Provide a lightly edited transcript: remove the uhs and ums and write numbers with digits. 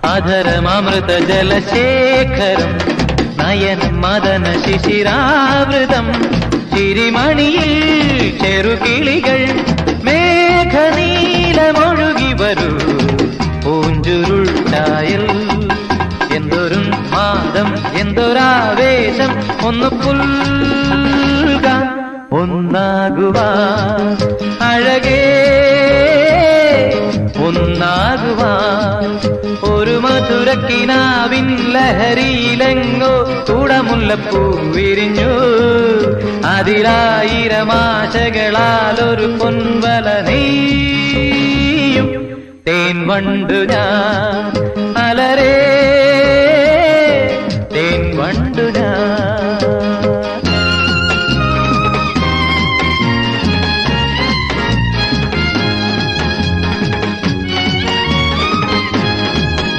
അധരമൃത ജലശേഖരം നയനം മദന ശിശിരാവൃതം ചിരിമണിയിൽ ചെറുകിളികൾ മേഘനീലമൊഴുകി വരൂ പൂഞ്ചുരുൾ ചായൽ എന്തൊരു മാദം എന്തൊരാവേശം ഒന്ന് പുൽകാൻ ഒന്നാകുവാൻ അഴകേ ഒന്നാകുവാൻ ഒരു മധുരക്കിനാവിൻ ലഹരിയിലെങ്ങോ കുടമുല്ലപ്പൂ വിരിഞ്ഞു അതിലായിരമാശകളാൽ ഒരു പൊൻവല നെയ്യും തേൻ വണ്ടു ഞാൻ